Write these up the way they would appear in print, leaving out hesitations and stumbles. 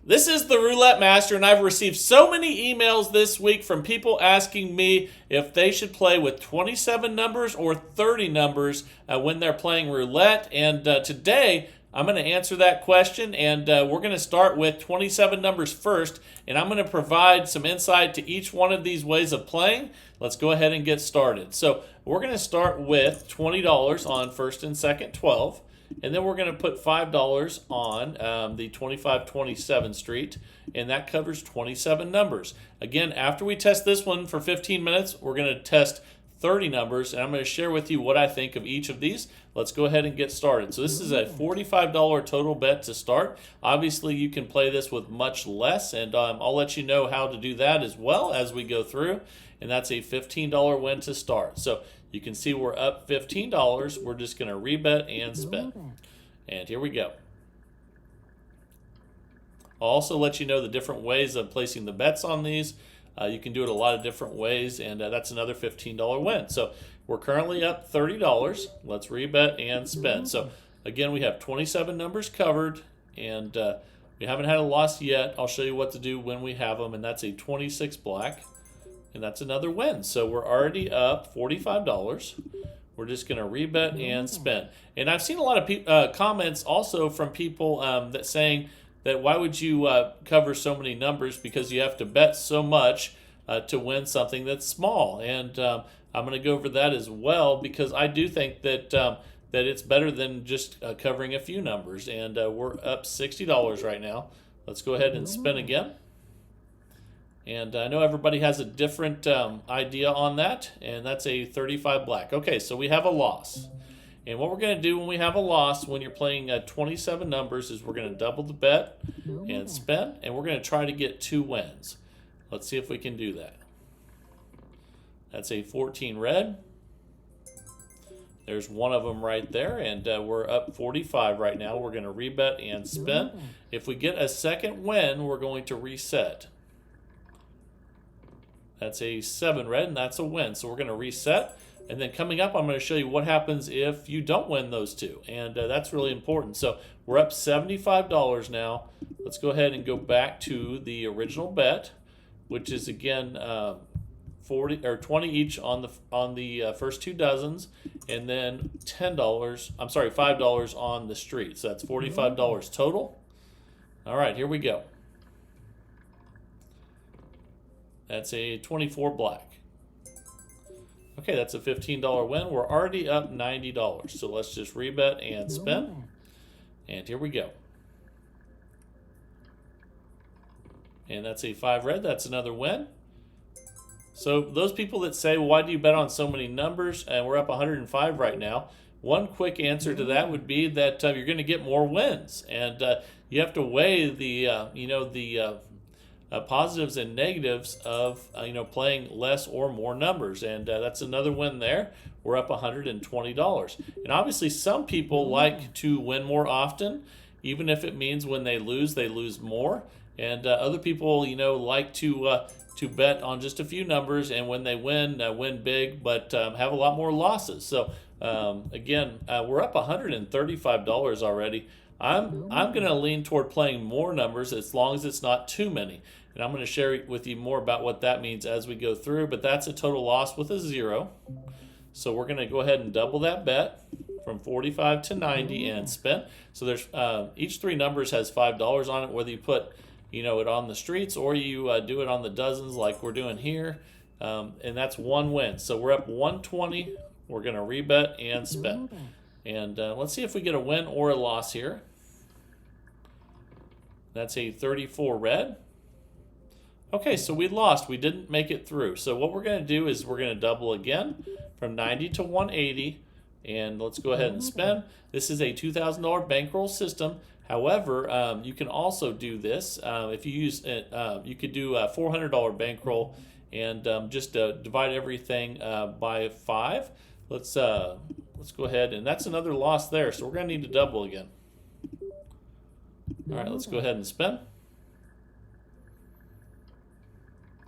This is the Roulette Master, and I've received so many emails this week from people asking me if they should play with 27 numbers or 30 numbers when they're playing roulette. And today, I'm going to answer that question, and we're going to start with 27 numbers first, and I'm going to provide some insight to each one of these ways of playing. Let's go ahead and get started. So we're going to start with $20 on first and second 12. And then we're going to put $5 on the 2527 Street, and that covers 27 numbers. Again, after we test this one for 15 minutes, we're going to test 30 numbers, and I'm going to share with you what I think of each of these. Let's go ahead and get started. So this is a $45 total bet to start. Obviously, you can play this with much less, and I'll let you know how to do that as well as we go through. And that's a $15 win to start. So you can see we're up $15. We're just going to rebet and spin. And here we go. I'll also let you know the different ways of placing the bets on these. You can do it a lot of different ways, and that's another $15 win. So we're currently up $30. Let's rebet and spin. So again, we have 27 numbers covered, and we haven't had a loss yet. I'll show you what to do when we have them, and that's a 26 black. And that's another win. So we're already up $45. We're just going to rebet and spin. And I've seen a lot of comments also from people that saying that why would you cover so many numbers, because you have to bet so much to win something that's small. And I'm going to go over that as well, because I do think that that it's better than just covering a few numbers. And we're up $60 right now. Let's go ahead and spin again. And I know everybody has a different idea on that, and that's a 35 black. Okay, so we have a loss. And what we're going to do when we have a loss, when you're playing 27 numbers, is we're going to double the bet and spin, and we're going to try to get 2 wins. Let's see if we can do that. That's a 14 red. There's one of them right there, and we're up 45 right now. We're going to rebet and spin. If we get a second win, we're going to reset. That's a 7 red, and that's a win. So we're going to reset. And then coming up, I'm going to show you what happens if you don't win those 2. And that's really important. So we're up $75 now. Let's go ahead and go back to the original bet, which is, again, 40 or 20 each on the first 2 dozens, and then $5 on the street. So that's $45 total. All right, here we go. That's a 24 black. Okay, that's a $15 win. We're already up $90. So let's just rebet and spin. And here we go. And that's a 5 red. That's another win. So those people that say, well, why do you bet on so many numbers? And we're up 105 right now. One quick answer to that would be that you're going to get more wins. And you have to weigh the positives and negatives of playing less or more numbers, and that's another win there. We're up $120, and obviously some people like to win more often, even if it means when they lose more. And other people, like to bet on just a few numbers, and when they win big, but have a lot more losses. So again, we're up $135 already. I'm going to lean toward playing more numbers as long as it's not too many. And I'm going to share with you more about what that means as we go through. But that's a total loss with a 0. So we're going to go ahead and double that bet from 45 to 90 and spin. So there's each 3 numbers has $5 on it, whether you put it on the streets or you do it on the dozens like we're doing here. And that's 1 win. So we're up 120. We're going to rebet and spin. And let's see if we get a win or a loss here. That's a 34 red. Okay, so we lost. We didn't make it through. So what we're going to do is we're going to double again from 90 to 180. And let's go ahead and spin. This is a $2,000 bankroll system. However, you can also do this. If you use it, you could do a $400 bankroll and just divide everything by 5. Let's go ahead, and that's another loss there. So we're going to need to double again. All right, let's go ahead and spin.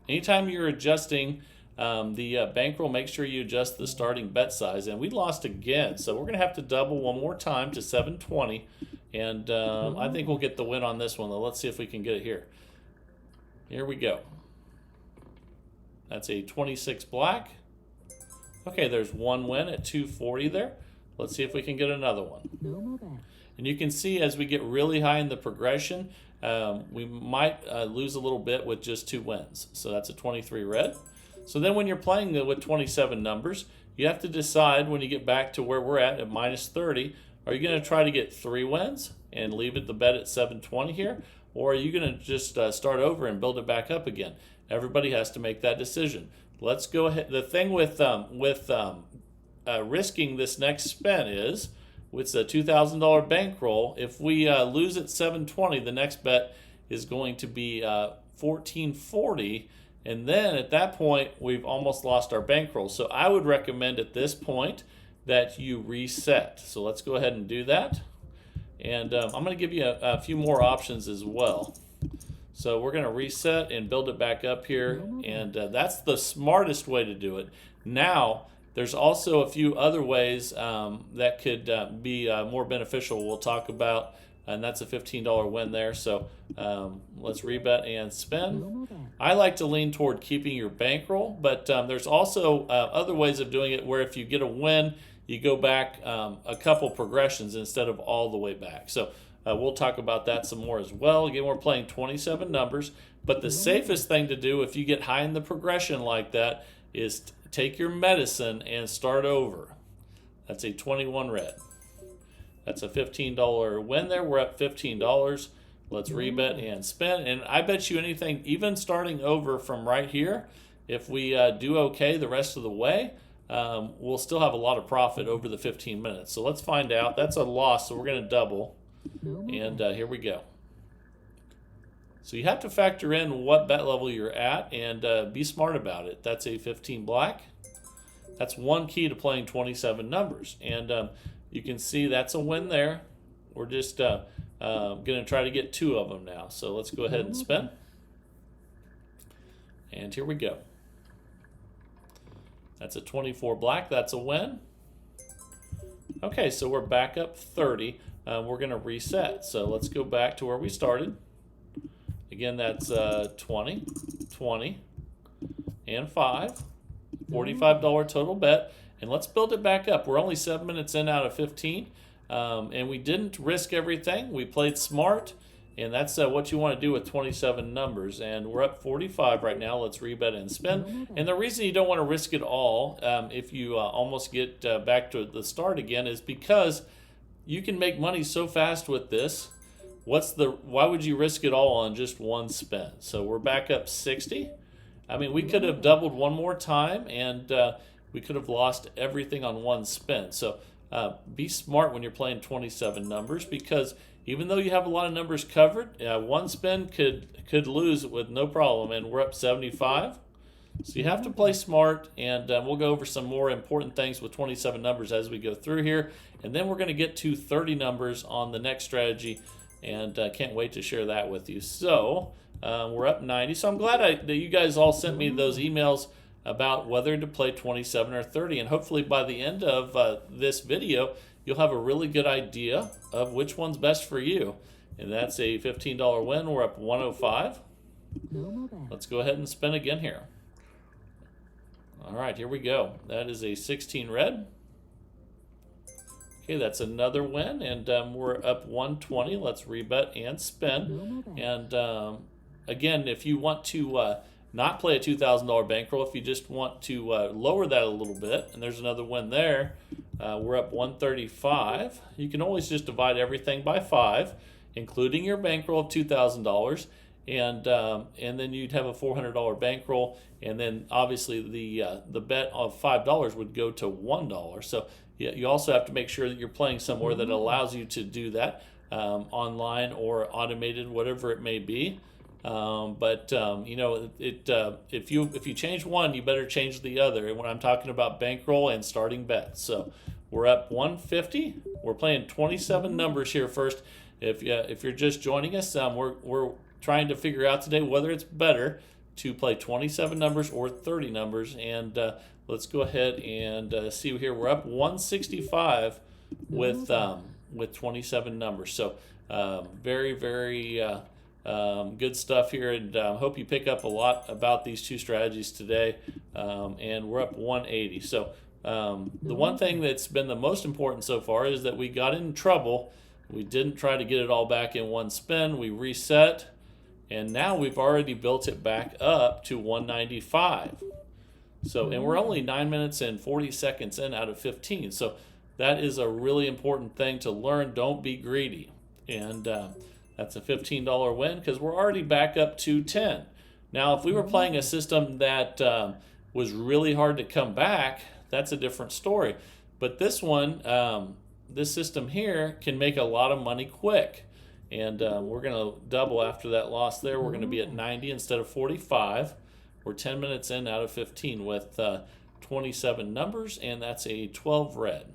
Anytime you're adjusting the bankroll, make sure you adjust the starting bet size. And we lost again, so we're going to have to double one more time to 720. And I think we'll get the win on this one, though. Let's see if we can get it here. Here we go. That's a 26 black. Okay, there's one win at 240 there. Let's see if we can get another one. No more bets. And you can see as we get really high in the progression, we might lose a little bit with just 2 wins. So that's a 23 red. So then when you're playing with 27 numbers, you have to decide when you get back to where we're at minus 30, are you going to try to get 3 wins and leave it the bet at 720 here? Or are you going to just start over and build it back up again? Everybody has to make that decision. Let's go ahead. The thing with risking this next spin is, with a $2,000 bankroll, if we lose at 720, the next bet is going to be 1440, and then at that point we've almost lost our bankroll. So I would recommend at this point that you reset. So let's go ahead and do that, and I'm going to give you a few more options as well. So we're going to reset and build it back up here, and that's the smartest way to do it. Now, there's also a few other ways that could be more beneficial we'll talk about, and that's a $15 win there. So let's rebet and spin. I like to lean toward keeping your bankroll, but there's also other ways of doing it where if you get a win, you go back a couple progressions instead of all the way back. So we'll talk about that some more as well. Again, we're playing 27 numbers, but the safest thing to do if you get high in the progression like that is take your medicine and start over. That's a 21 red. That's a $15 win there. We're up $15. Let's rebet and spin. And I bet you anything, even starting over from right here, if we do okay the rest of the way, we'll still have a lot of profit over the 15 minutes. So let's find out. That's a loss, so we're going to double. And here we go. So you have to factor in what bet level you're at and be smart about it. That's a 15 black. That's one key to playing 27 numbers. And you can see that's a win there. We're just going to try to get 2 of them now. So let's go ahead and spin. And here we go. That's a 24 black. That's a win. Okay, so we're back up 30. We're going to reset. So let's go back to where we started. Again, that's 20, 20, and 5. $45 total bet. And let's build it back up. We're only 7 minutes in out of 15. And we didn't risk everything. We played smart. And that's what you want to do with 27 numbers. And we're up 45 right now. Let's rebet and spin. And the reason you don't want to risk it all if you almost get back to the start again is because you can make money so fast with this. Why would you risk it all on just one spin? So we're back up 60. I mean, we could have doubled one more time, and we could have lost everything on one spin. So be smart when you're playing 27 numbers, because even though you have a lot of numbers covered, one spin could lose with no problem, and we're up 75. So you have to play smart, and we'll go over some more important things with 27 numbers as we go through here. And then we're going to get to 30 numbers on the next strategy, and can't wait to share that with you. So we're up 90. So I'm glad that you guys all sent me those emails about whether to play 27 or 30. And hopefully by the end of this video, you'll have a really good idea of which one's best for you. And that's a $15 win. We're up 105. Let's go ahead and spin again here. All right, here we go. That is a 16 red. Okay, that's another win, and we're up 120. Let's rebet and spin. And again, if you want to not play a $2,000 bankroll, if you just want to lower that a little bit, and there's another win there, we're up 135. You can always just divide everything by 5, including your bankroll of $2,000, and then you'd have a $400 bankroll, and then obviously the bet of $5 would go to $1. So you also have to make sure that you're playing somewhere that allows you to do that, online or automated, whatever it may be. But you know, if you change one, you better change the other. And when I'm talking about bankroll and starting bets, so we're up 150. We're playing 27 numbers here first. If you're just joining us, we're trying to figure out today whether it's better to play 27 numbers or 30 numbers. And let's go ahead and see here. We're up 165 with with 27 numbers. So very, very good stuff here, and hope you pick up a lot about these two strategies today. And we're up 180. So the one thing that's been the most important so far is that we got in trouble. We didn't try to get it all back in one spin. We reset, and now we've already built it back up to 195. So, and we're only 9 minutes and 40 seconds in out of 15. So that is a really important thing to learn. Don't be greedy. And that's a $15 win because we're already back up to 10. Now, if we were playing a system that was really hard to come back, that's a different story. But this one, this system here can make a lot of money quick. And we're going to double after that loss there. We're going to be at 90 instead of 45. We're 10 minutes in out of 15 with 27 numbers, and that's a 12 red.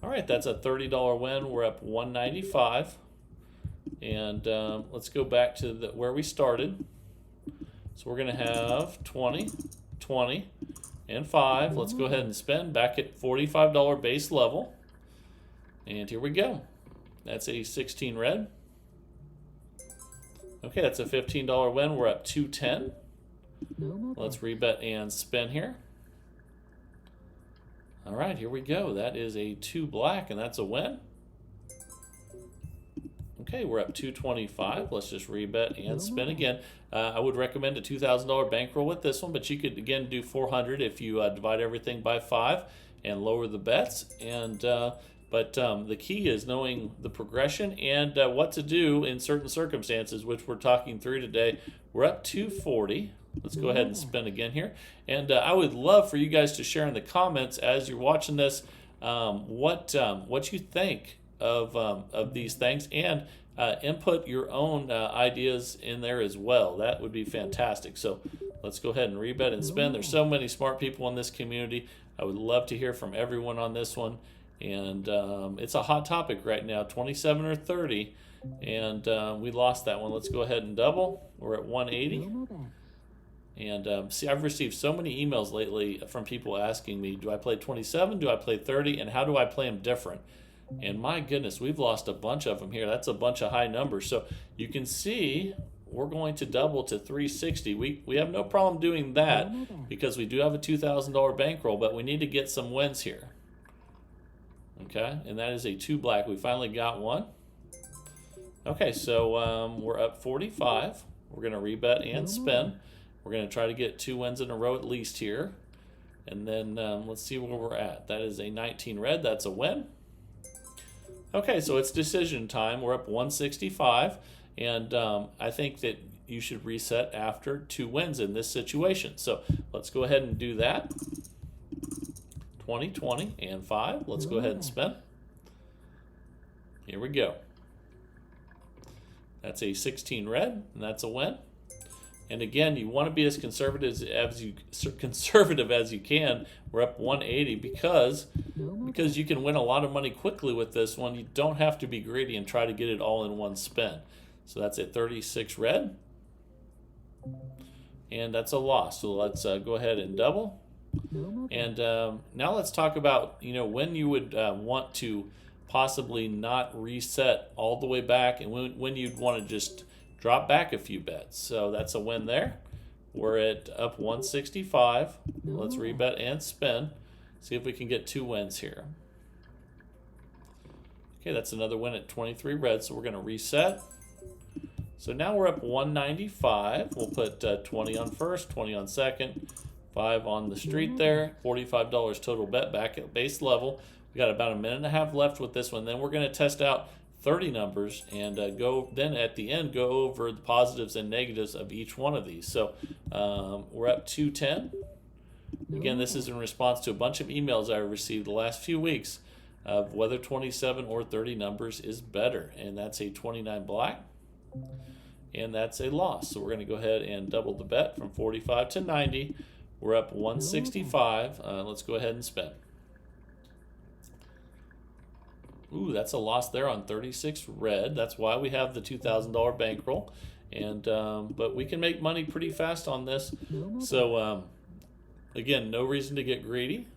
All right, that's a $30 win. We're up 195. And let's go back to where we started. So we're going to have 20, 20, and 5. Let's go ahead and spend back at $45 base level. And here we go. That's a 16 red. Okay, that's a $15 win. We're up 210. Let's rebet and spin here. All right, here we go. That is a 2 black, and that's a win. Okay, we're up 225. Let's just rebet and spin again. I would recommend a $2,000 bankroll with this one, but you could, again, do 400 if you divide everything by 5 and lower the bets. And But the key is knowing the progression and what to do in certain circumstances, which we're talking through today. We're up 240. Let's go ahead and spin again here. And I would love for you guys to share in the comments as you're watching this what you think of these things, and input your own ideas in there as well. That would be fantastic. So let's go ahead and rebet and spin. There's so many smart people in this community. I would love to hear from everyone on this one. And it's a hot topic right now, 27 or 30. And we lost that one. Let's go ahead and double. We're at 180. And see, I've received so many emails lately from people asking me, do I play 27? Do I play 30? And how do I play them different? And my goodness, we've lost a bunch of them here. That's a bunch of high numbers. So you can see we're going to double to 360. We have no problem doing that because we do have a $2,000 bankroll, but we need to get some wins here. Okay, and that is a 2 black. We finally got one. Okay, so we're up 45. We're going to rebet and spin. We're going to try to get 2 wins in a row at least here. And then let's see where we're at. That is a 19 red. That's a win. Okay, so it's decision time. We're up 165. And I think that you should reset after 2 wins in this situation. So let's go ahead and do that. 20, 20, and 5. Let's go ahead and spin. Here we go. That's a 16 red, and that's a win. And again, you want to be as conservative as you can. We're up 180 because you can win a lot of money quickly with this one. You don't have to be greedy and try to get it all in one spin. So that's a 36 red, and that's a loss. So let's go ahead and double. And now let's talk about when you would want to possibly not reset all the way back, and when you'd want to just drop back a few bets. So that's a win there. We're at up 165. Let's rebet and spin. See if we can get 2 wins here. Okay, that's another win at 23 red. So we're going to reset. So now we're up 195. We'll put 20 on first, 20 on second, 5 on the street there. $45 total bet back at base level. We got about a minute and a half left with this one. Then we're going to test out 30 numbers and then at the end go over the positives and negatives of each one of these. So we're up 210. Again, this is in response to a bunch of emails I received the last few weeks of whether 27 or 30 numbers is better, and that's a 29 black, and that's a loss. So we're going to go ahead and double the bet from 45 to 90. We're up 165. Let's go ahead and spin. Ooh, that's a loss there on 36 red. That's why we have the $2,000 bankroll. And but we can make money pretty fast on this. So again, no reason to get greedy.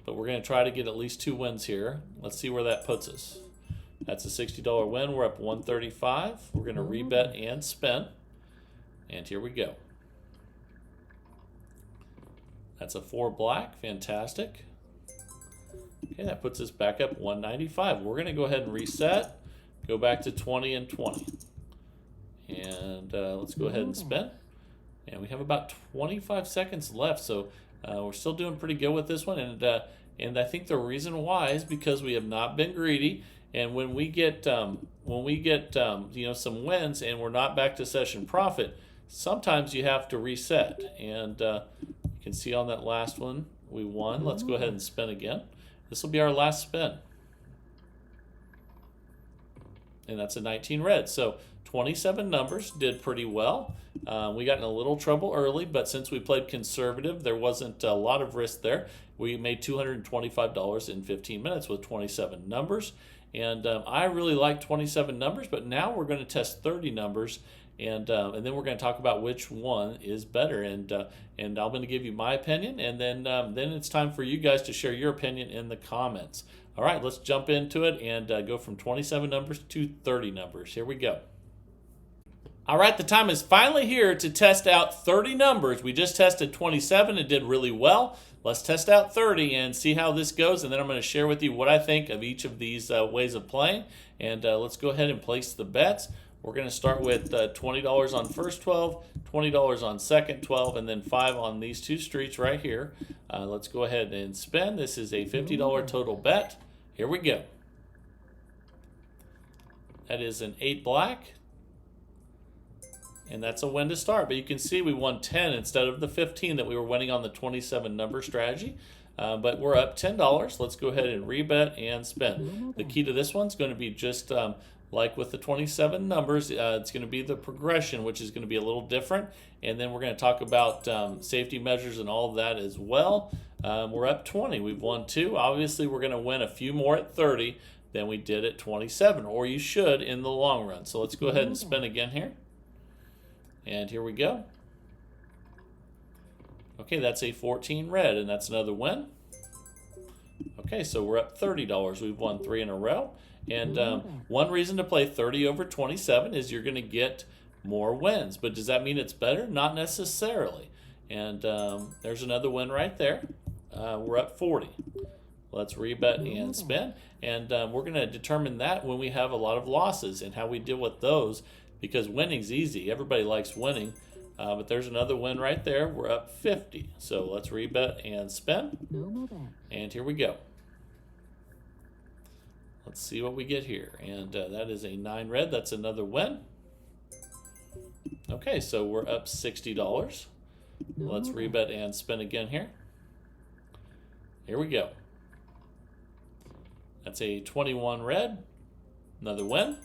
but we're going to try to get at least 2 wins here. Let's see where that puts us. That's a $60 win. We're up 135. We're going to rebet and spin. And here we go. That's a 4 black. Fantastic. Okay, that puts us back up 195. We're going to go ahead and reset. Go back to 20 and 20. And let's go ahead and spin. And we have about 25 seconds left, so we're still doing pretty good with this one. And I think the reason why is because we have not been greedy. And when we get some wins and we're not back to session profit, sometimes you have to reset. And you can see on that last one we won. Let's go ahead and spin again. This will be our last spin. And that's a 19 red. So 27 numbers did pretty well. We got in a little trouble early, but since we played conservative, there wasn't a lot of risk there. We made $225 in 15 minutes with 27 numbers. And I really like 27 numbers, but now we're going to test 30 numbers. And then we're going to talk about which one is better. And I'm going to give you my opinion, and then it's time for you guys to share your opinion in the comments. All right, let's jump into it and go from 27 numbers to 30 numbers. Here we go. All right, the time is finally here to test out 30 numbers. We just tested 27 and did really well. Let's test out 30 and see how this goes, and then I'm going to share with you what I think of each of these ways of playing. And let's go ahead and place the bets. We're going to start with $20 on first 12, $20 on second 12, and then 5 on these 2 streets right here. Let's go ahead and spin. This is a $50 total bet. Here we go. That is an 8 black. And that's a win to start. But you can see we won 10 instead of the 15 that we were winning on the 27 number strategy. But we're up $10. Let's go ahead and rebet and spin. The key to this one's going to be just like with the 27 numbers, it's going to be the progression, which is going to be a little different. And then we're going to talk about safety measures and all of that as well. We're up 20. We've won 2. Obviously, we're going to win a few more at 30 than we did at 27, or you should in the long run. So let's go ahead and spin again here. And here we go. Okay, that's a 14 red, and that's another win. Okay, so we're up $30. We've won 3 in a row. And one reason to play 30 over 27 is you're going to get more wins. But does that mean it's better? Not necessarily. And there's another win right there. We're up 40. Let's rebet and spin. And we're going to determine that when we have a lot of losses and how we deal with those, because winning's easy. Everybody likes winning. But there's another win right there. We're up 50. So let's rebet and spin. And here we go. Let's see what we get here. And that is a 9 red. That's another win. Okay, so we're up $60. Let's rebet and spin again here. Here we go. That's a 21 red. Another win.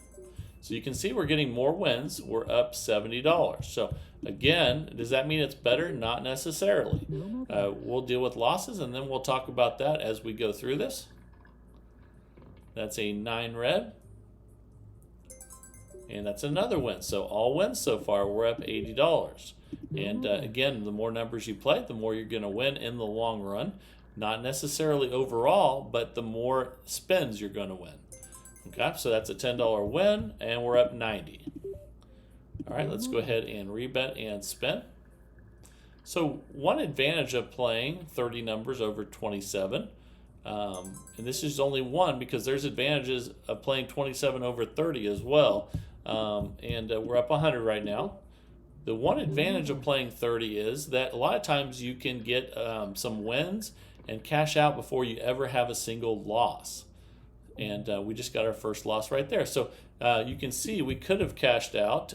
So you can see we're getting more wins. We're up $70. So again, does that mean it's better? Not necessarily. We'll deal with losses, and then we'll talk about that as we go through this. That's a 9 red. And that's another win. So all wins so far. We're up $80. And again, the more numbers you play, the more you're going to win in the long run. Not necessarily overall, but the more spins you're going to win. Okay, so that's a $10 win, and we're up 90. All right, let's go ahead and rebet and spin. So one advantage of playing 30 numbers over 27, and this is only one because there's advantages of playing 27 over 30 as well, and we're up 100 right now. The one advantage of playing 30 is that a lot of times you can get some wins and cash out before you ever have a single loss. And we just got our first loss right there. So you can see we could have cashed out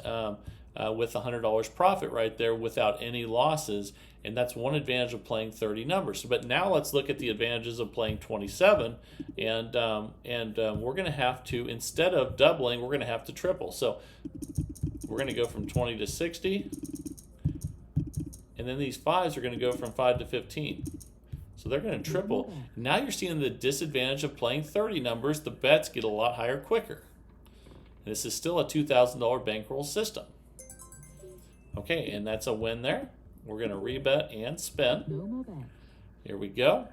with $100 profit right there without any losses. And that's one advantage of playing 30 numbers. But now let's look at the advantages of playing 27. And we're going to have to, instead of doubling, we're going to have to triple. So we're going to go from 20 to 60. And then these 5s are going to go from 5 to 15. So they're going to triple. Now you're seeing the disadvantage of playing 30 numbers. The bets get a lot higher quicker. And this is still a $2,000 bankroll system. Okay, and that's a win there. We're going to rebet and spin. Here we go.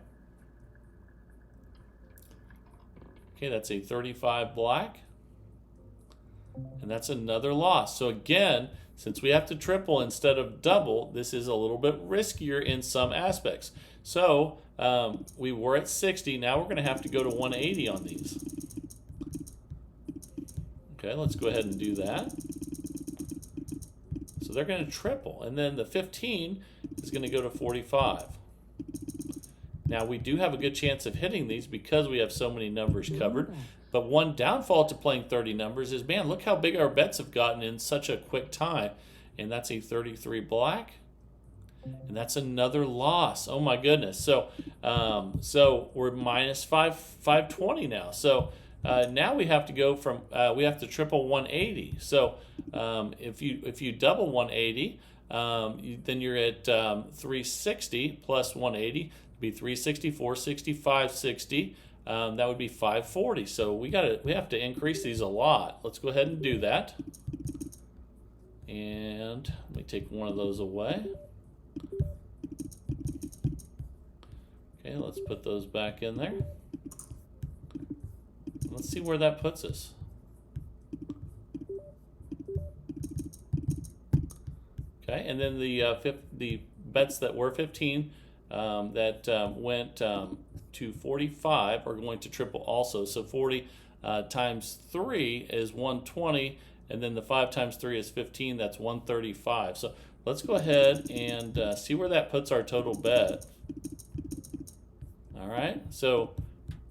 Okay, that's a 35 black. And that's another loss. So again, since we have to triple instead of double, this is a little bit riskier in some aspects. So we were at 60. Now we're going to have to go to 180 on these. Okay, let's go ahead and do that. So they're going to triple. And then the 15 is going to go to 45. Now we do have a good chance of hitting these because we have so many numbers covered. But one downfall to playing 30 numbers is, man, look how big our bets have gotten in such a quick time. And that's a 33 black. And that's another loss. Oh my goodness. So so we're minus 520 now. So now we have to go from we have to triple 180. So if you double 180, then you're at 360 plus 180 would be 360, 460, 560. That would be 540. So we have to increase these a lot. Let's go ahead and do that. And let me take one of those away. Okay, let's put those back in there. Let's see where that puts us. Okay, and then the bets that were 15 that went to 45 are going to triple also. So 40 times 3 is 120, and then the 5 times 3 is 15. That's 135. So let's go ahead and see where that puts our total bet. All right, so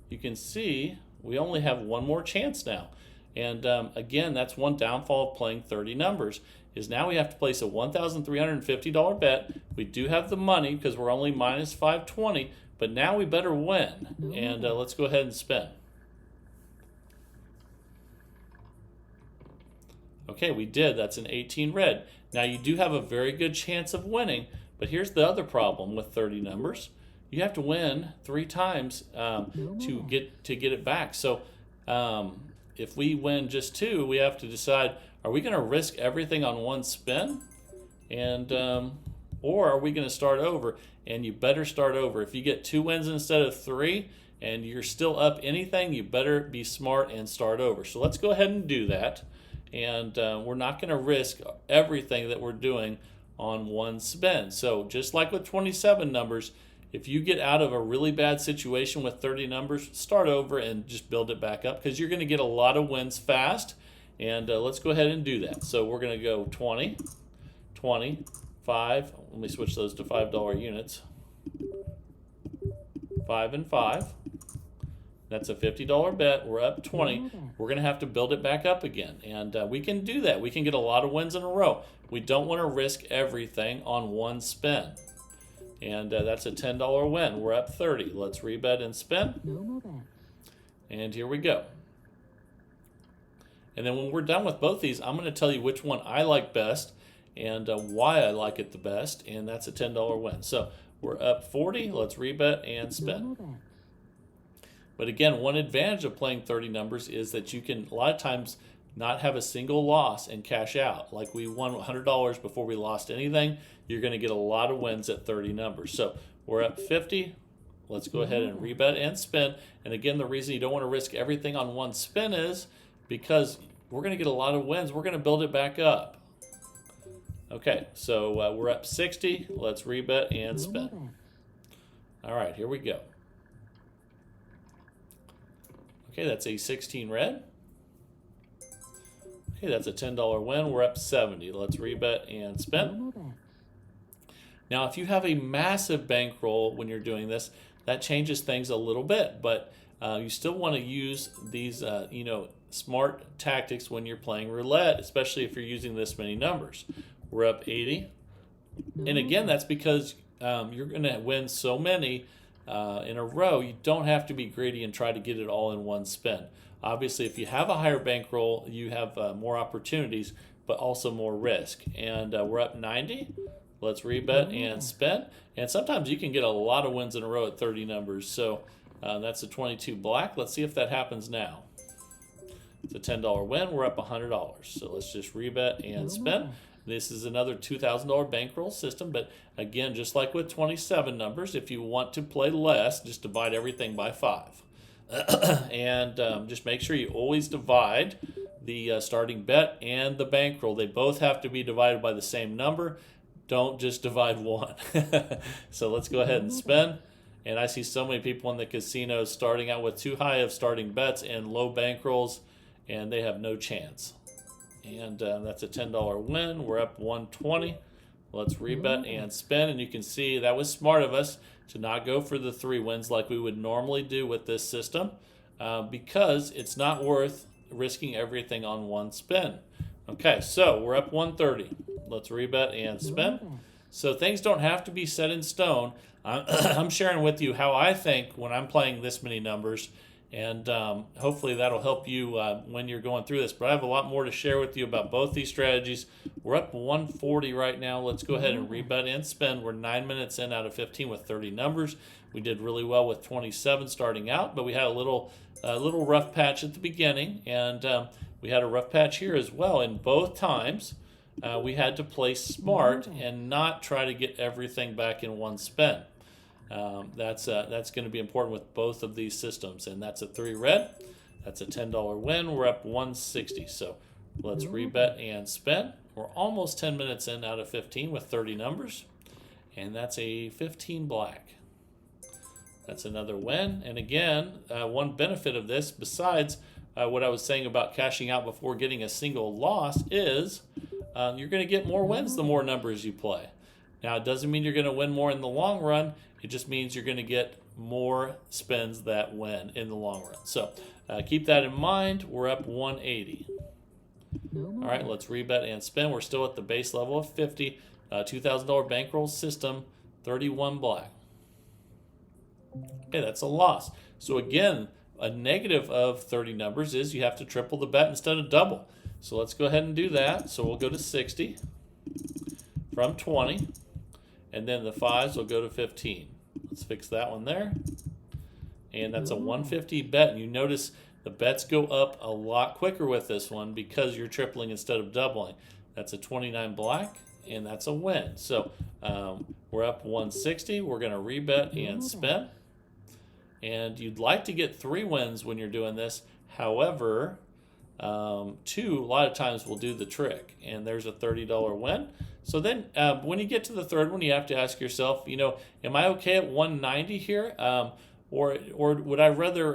you can see we only have one more chance now. And again, that's one downfall of playing 30 numbers, is now we have to place a $1,350 bet. We do have the money because we're only minus 520, but now we better win. And let's go ahead and spin. Okay, we did. That's an 18 red. Now you do have a very good chance of winning, but here's the other problem with 30 numbers. You have to win 3 times to get it back. So if we win just 2, we have to decide, are we going to risk everything on one spin, and or are we going to start over? And you better start over. If you get 2 wins instead of 3 and you're still up anything, you better be smart and start over. So let's go ahead and do that. And we're not going to risk everything that we're doing on one spin. So just like with 27 numbers, if you get out of a really bad situation with 30 numbers, start over and just build it back up, because you're going to get a lot of wins fast. And let's go ahead and do that. So we're going to go 20, 20, 5. Let me switch those to $5 units. 5 and 5. That's a $50 bet. We're up 20. We're going to have to build it back up again. And we can do that. We can get a lot of wins in a row. We don't want to risk everything on one spin. And that's a $10 win. We're up 30. Let's rebet and spin. And here we go. And then when we're done with both these, I'm going to tell you which one I like best and why I like it the best. And that's a $10 win. So we're up 40. Let's rebet and spin. But again, one advantage of playing 30 numbers is that you can, a lot of times, not have a single loss and cash out. Like we won $100 before we lost anything. You're going to get a lot of wins at 30 numbers. So we're up 50. Let's go ahead and rebet and spin. And again, the reason you don't want to risk everything on one spin is because we're going to get a lot of wins. We're going to build it back up. Okay, so we're up 60. Let's rebet and spin. All right, here we go. Okay, that's a 16 red. Okay, that's a $10 win. We're up 70. Let's rebet and spin. Now, if you have a massive bankroll when you're doing this, that changes things a little bit, but you still want to use these, smart tactics when you're playing roulette, especially if you're using this many numbers. We're up 80. And again, that's because you're going to win so many in a row. You don't have to be greedy and try to get it all in one spin. Obviously, if you have a higher bankroll, you have more opportunities, but also more risk. And we're up 90. Let's rebet and spin. And sometimes you can get a lot of wins in a row at 30 numbers. So that's a 22 black. Let's see if that happens now. It's a $10 win. We're up $100. So let's just rebet and spin. This is another $2,000 bankroll system. But again, just like with 27 numbers, if you want to play less, just divide everything by 5. And just make sure you always divide the starting bet and the bankroll. They both have to be divided by the same number. Don't just divide one. So let's go ahead and spin. And I see so many people in the casinos starting out with too high of starting bets and low bankrolls, and they have no chance. And that's a $10 win. We're up 120. Let's rebet and spin. And you can see that was smart of us to not go for the 3 wins like we would normally do with this system, because it's not worth risking everything on one spin. Okay, so we're up 130. Let's rebet and spin. So things don't have to be set in stone. I'm sharing with you how I think when I'm playing this many numbers, and hopefully that'll help you when you're going through this. But I have a lot more to share with you about both these strategies. We're up 140 right now. Let's go ahead and rebet and spin. We're 9 minutes in out of 15 with 30 numbers. We did really well with 27 starting out, but we had a little rough patch at the beginning, and we had a rough patch here as well. And both times we had to play smart and not try to get everything back in one spin. That's going to be important with both of these systems. And that's a 3 red. That's a $10 win. We're up 160. So let's rebet and spin. We're almost 10 minutes in out of 15 with 30 numbers. And that's a 15 black. That's another win. And again, one benefit of this, besides what I was saying about cashing out before getting a single loss, is you're going to get more wins the more numbers you play. Now, it doesn't mean you're going to win more in the long run. It just means you're going to get more spins that win in the long run. So keep that in mind. We're up 180. All right, let's rebet and spin. We're still at the base level of 50. $2,000 bankroll system, 31 black. Okay, that's a loss. So again, a negative of 30 numbers is you have to triple the bet instead of double. So let's go ahead and do that. So we'll go to 60 from 20, and then the 5s will go to 15. Let's fix that one there. And that's a 150 bet. And you notice the bets go up a lot quicker with this one because you're tripling instead of doubling. That's a 29 black, and that's a win. So we're up 160. We're going to rebet and spin. And you'd like to get 3 wins when you're doing this. However, 2 a lot of times will do the trick. And there's a $30 win. So then when you get to the third one, you have to ask yourself, am I okay at 190 here? Or would I rather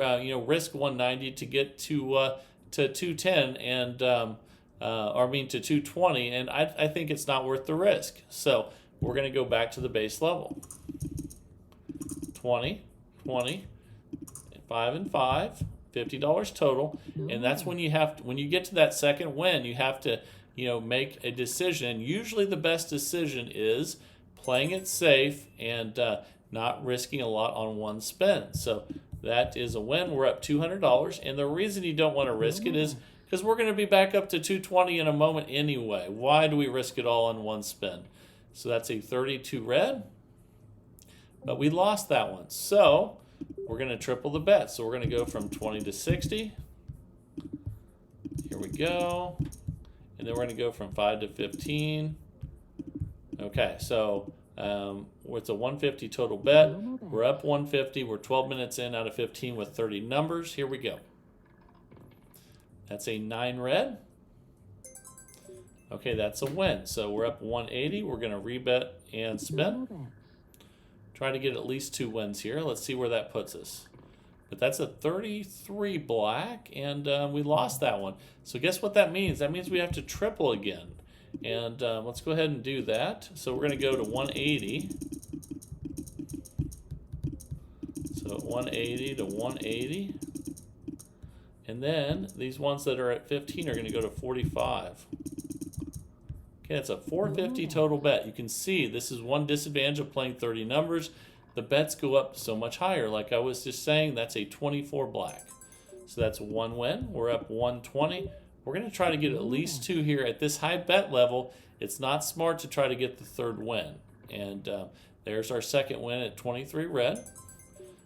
risk 190 to get to 210 and to 220? And I think it's not worth the risk. So we're going to go back to the base level. 20, 20, 5 and 5, $50 total. And that's when you have to, when you get to that second win, you have to make a decision. Usually the best decision is playing it safe and not risking a lot on one spin. So that is a win. We're up $200. And the reason you don't want to risk it is because we're going to be back up to 220 in a moment anyway. Why do we risk it all on one spin? So that's a 32 red. But we lost that one. So we're going to triple the bet. So we're going to go from 20 to 60. Here we go. And then we're going to go from 5 to 15. Okay, so it's a 150 total bet. We're up 150. We're 12 minutes in out of 15 with 30 numbers. Here we go. That's a 9 red. Okay, that's a win. So we're up 180. We're going to rebet and spin. Try to get at least 2 wins here. Let's see where that puts us. But that's a 33 black, and we lost that one. So guess what that means? That means we have to triple again. And let's go ahead and do that. So we're going to go to 180. So 180 to 180. And then these ones that are at 15 are going to go to 45. Okay, it's a 450 total bet. You can see this is one disadvantage of playing 30 numbers. The bets go up so much higher. Like I was just saying, that's a 24 black. So that's 1 win. We're up 120. We're going to try to get at least 2 here. At this high bet level, it's not smart to try to get the third win. And there's our second win at 23 red.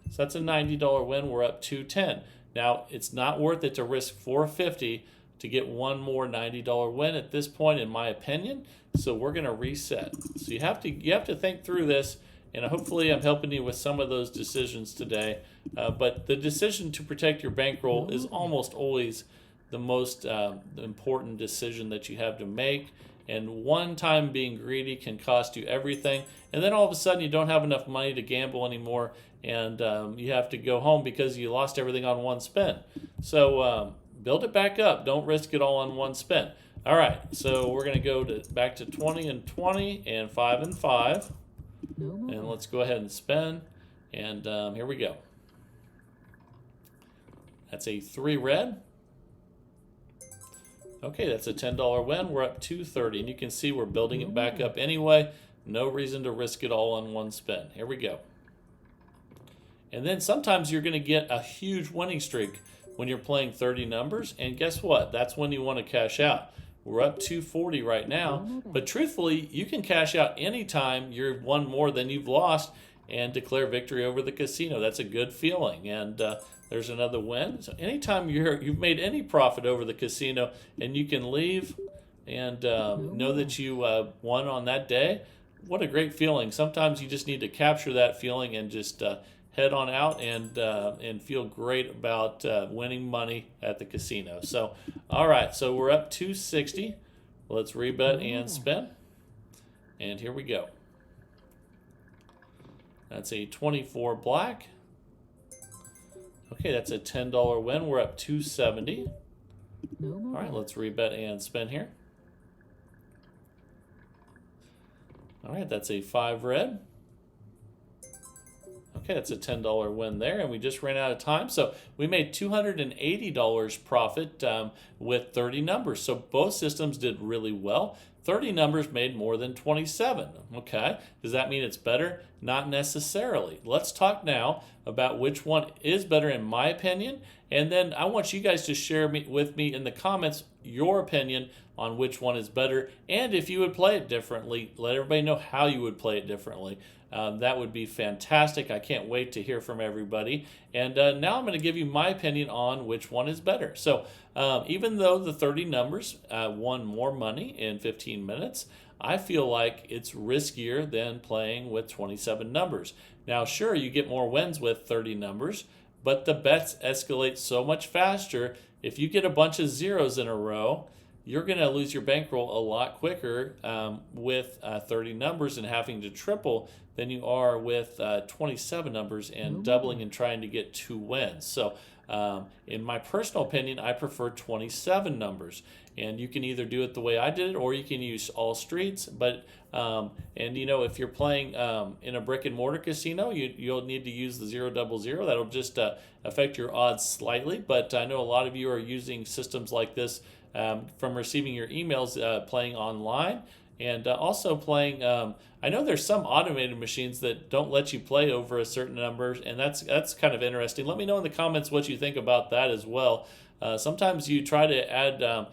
So that's a $90 win. We're up 210. Now, it's not worth it to risk 450 to get one more $90 win at this point, in my opinion. So we're going to reset. So you have to think through this and hopefully I'm helping you with some of those decisions today. But the decision to protect your bankroll is almost always the most important decision that you have to make. And one time being greedy can cost you everything. And then all of a sudden you don't have enough money to gamble anymore, and you have to go home because you lost everything on one spin. So build it back up. Don't risk it all on one spin. All right, so we're going to go back to 20 and 20 and 5 and 5. And let's go ahead and spin. And here we go. That's a 3 red. Okay, that's a $10 win. We're up 230, and you can see we're building it back up anyway. No reason to risk it all on one spin. Here we go. And then sometimes you're going to get a huge winning streak when you're playing 30 numbers, and guess what? That's when you want to cash out. We're up 240 right now, but truthfully, you can cash out anytime you've won more than you've lost and declare victory over the casino. That's a good feeling, and there's another win. So anytime you've made any profit over the casino and you can leave and know that you won on that day, what a great feeling. Sometimes you just need to capture that feeling and just head on out and feel great about winning money at the casino. So, all right, so we're up 260. Let's rebet and spin. And here we go. That's a 24 black. Okay, that's a $10 win. We're up 270. All right, let's rebet and spin here. All right, that's a 5 red. Okay, that's a $10 win there, and we just ran out of time. So we made $280 profit with 30 numbers. So both systems did really well. 30 numbers made more than 27. Okay, does that mean it's better? Not necessarily. Let's talk now about which one is better in my opinion, and then I want you guys to share with me in the comments your opinion on which one is better, and if you would play it differently, let everybody know how you would play it differently. That would be fantastic. I can't wait to hear from everybody. And now I'm going to give you my opinion on which one is better. So even though the 30 numbers won more money in 15 minutes, I feel like it's riskier than playing with 27 numbers. Now, sure, you get more wins with 30 numbers, but the bets escalate so much faster. If you get a bunch of zeros in a row, you're going to lose your bankroll a lot quicker with 30 numbers and having to triple than you are with 27 numbers and doubling and trying to get 2 wins. So in my personal opinion, I prefer 27 numbers. And you can either do it the way I did it, or you can use all streets. But and you know, if you're playing in a brick and mortar casino, you'll need to use the 000. That'll just affect your odds slightly. But I know a lot of you are using systems like this from receiving your emails, playing online, and also playing. I know there's some automated machines that don't let you play over a certain number, and that's kind of interesting. Let me know in the comments what you think about that as well. Sometimes you try to add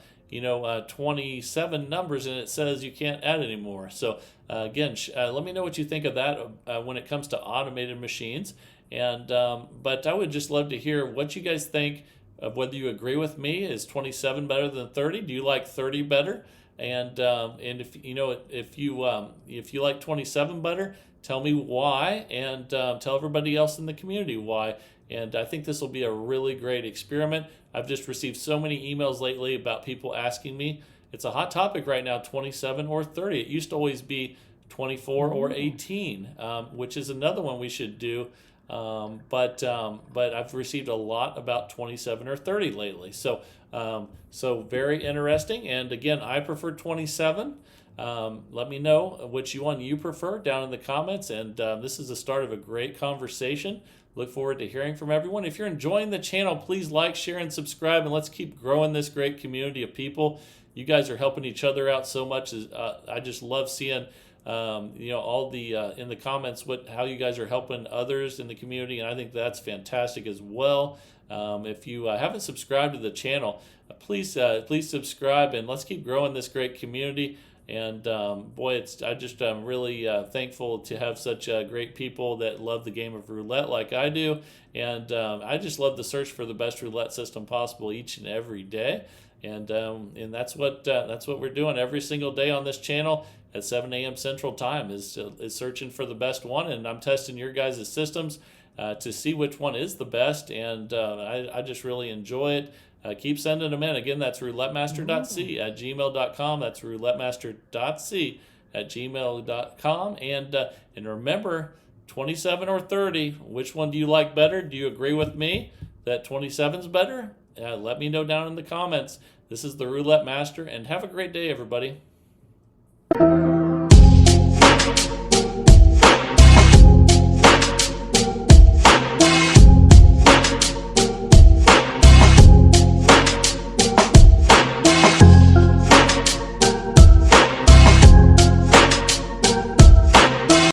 27 numbers and it says you can't add anymore. So again, let me know what you think of that when it comes to automated machines. And but I would just love to hear what you guys think of whether you agree with me. Is 27 better than 30? Do you like 30 better? And if you like 27 better, tell me why, and tell everybody else in the community why. And I think this will be a really great experiment. I've just received so many emails lately about people asking me. It's a hot topic right now, 27 or 30. It used to always be 24 or 18, which is another one we should do. But I've received a lot about 27 or 30 lately. So very interesting. And again, I prefer 27. Let me know which one you prefer down in the comments. And this is the start of a great conversation. Look forward to hearing from everyone. If you're enjoying the channel, please like, share, and subscribe, and let's keep growing this great community of people. You guys are helping each other out so much. I just love seeing all the in the comments how you guys are helping others in the community, and I think that's fantastic as well. If you haven't subscribed to the channel, please subscribe, and let's keep growing this great community. And I'm really thankful to have such great people that love the game of roulette like I do. And I just love the search for the best roulette system possible each and every day. And that's what we're doing every single day on this channel at 7 a.m. Central Time is searching for the best one, and I'm testing your guys' systems to see which one is the best, and I just really enjoy it. Keep sending them in. Again, that's roulettemaster.c at gmail.com. That's roulettemaster.c at gmail.com. And remember, 27 or 30, which one do you like better? Do you agree with me that 27 is better? Let me know down in the comments. This is the Roulette Master, and have a great day, everybody.